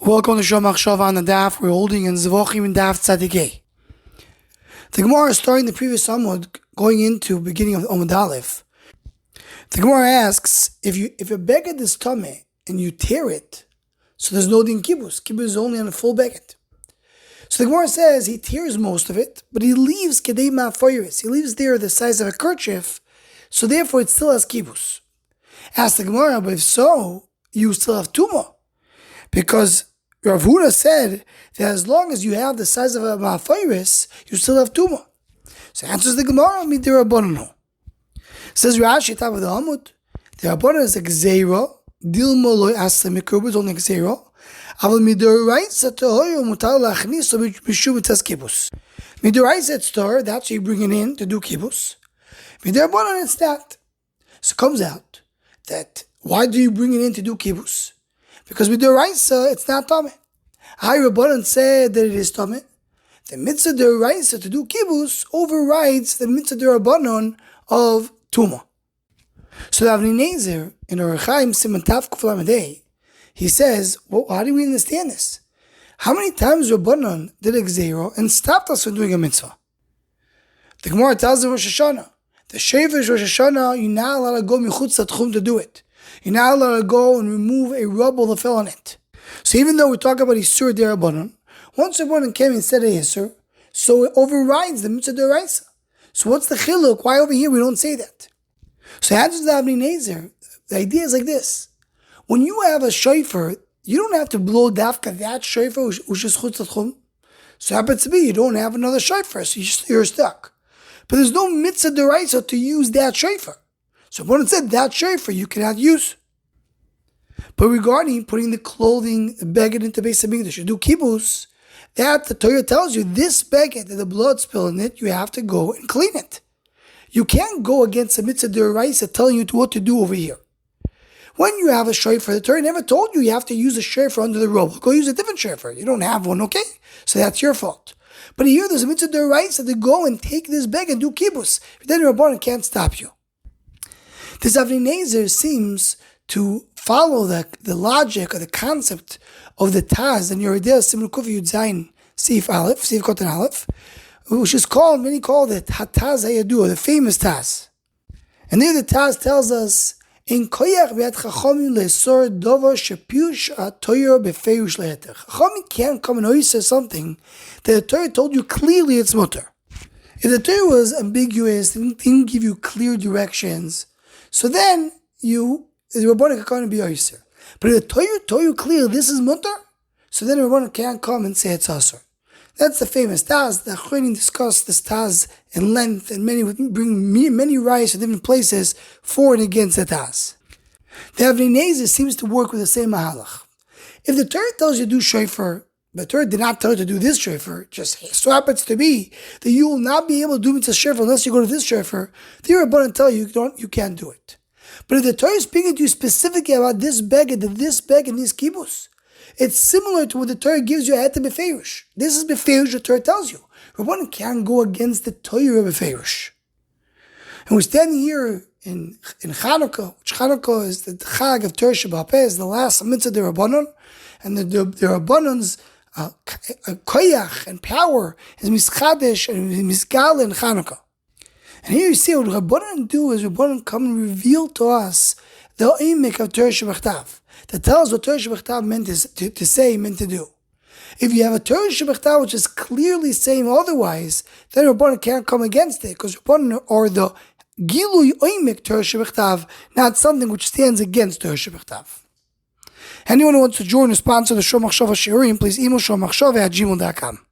Welcome to Shom Machshava on the Daf. We're holding in Zevachim and Daf Tzadikei. The Gemara is starting the previous Amud, going into beginning of Amud Aleph. The Gemara asks, if a beged is tameh and you tear it, so there's no din kibbutz. Kibbutz is only on a full beged. So the Gemara says he tears most of it, but he leaves kedei ma'afoyres. He leaves there the size of a kerchief, so therefore it still has kibbutz. Ask the Gemara, but if so, you still have tumah. Because Rav Huna said that as long as you have the size of a ma'afoyres, you still have tumah. So answers the Gemara, Derabanan. Says Rashi, top of the Amud, Derabanan is a Gzeria, Dilma loy asla mikruba, it's only a Gzeria. Aval Deoraisa tehoyo mutar lachnis mishu mitzas kibbutz. Deoraisa it's Torah, that's you bring it in to do kibbutz. Derabanan it's that. So it comes out that why do you bring it in to do kibbutz? Because with Deoraisa, it's not tameh. High Rabbanan said that it is tameh. The Mitzvah D'Oraisa to do kibbutz overrides the Mitzvah Derabanan of Tumah. So the Avnei Nezer in Orchaim Siman Tav Kuf Lamed Hey, he says, well, how do we understand this? How many times Rabbanan did a Gzeira and stopped us from doing a mitzvah? The Gemara tells the Rosh Hashanah, the Shevish Rosh Hashanah, you're not allowed to go michutz latchum to do it. You're not allowed to go and remove a rubble that fell on it. So even though we talk about Isur Derabanan, once Rabbanan came and said a Isur, so it overrides the Mitzvah D'Oraisa. So what's the chiluk? Why over here we don't say that? So answers the Avnei Nezer, the idea is like this. When you have a shofar, you don't have to blow dafka that shofar which is chutz latchum. So happens to be you don't have another shofar, so you're stuck. But there's no Mitzvah D'Oraisa to use that shofar. So when it said that shofar you cannot use. But regarding putting the clothing, the beged into Beis Hamikdash, you do kibbutz, that the Torah tells you this beged, that the blood spill in it, you have to go and clean it. You can't go against the Mitzvah D'Oraisa telling you what to do over here. When you have a shofar, the Torah never told you have to use a shofar under the robe. Go use a different shofar. You don't have one, okay? So that's your fault. But here there's a Mitzvah D'Oraisa to go and take this beged and do kibbutz. Then Rabbanan can't stop you. This Avnei Nezer seems to follow the logic or the concept of the Taz and Yeridea Simon Kufi Yud Zayin Sif Aleph, Sif Kotan Aleph, which is called, many call it Hataz Hayadu, the famous Taz. And there the Taz tells us, in koyach v'yad chachamim le'sor dover shepiush ha'toyer befeirush le'eter. Chachamim can't come and say something that the Torah told you clearly it's mutter. If the Torah was ambiguous, didn't give you clear directions, so then the Rabbanan can't be Oyser. But if the Torah told you clear this is mutter, so then the Rabbanan can't come and say it's Asur. That's the famous Taz. The Achronim discuss this Taz in length and bring many rayos from different places for and against the Taz. The Avnei Nezer seems to work with the same mahalach. If the Torah tells you to do shofar, but the Torah did not tell you to do this shofar, just so happens to be that you will not be able to do mitzvah shofar unless you go to this shofar, the Rabbanan tell you you can't do it. But if the Torah is speaking to you specifically about this beged, and this kibbutz, it's similar to what the Torah gives you ahead to befeirush. This is befeirush the Torah tells you. Rabbanan can't go against the Torah of befeirush. And we're standing here in Chanukah, which Chanukah is the Chag of Torah Shabbat Peh, is the last mitzvah Derabanan, and the Derabanan's koyach and power is mischadesh and misgal in Chanukah. And here you see what Rabbanan do is Rabbanan come and reveal to us the oimek of Torah Shabbat, that tells what Torah Shabbat meant to say, meant to do. If you have a Torah Shabbat which is clearly saying otherwise, then Rabbanan can't come against it, because Rabbanan are the Gilui oimek Torah Shabbat, not something which stands against Torah Shabbat. Anyone who wants to join or sponsor the Shom Machshava Shiurim, please email shomachshava@gmail.com.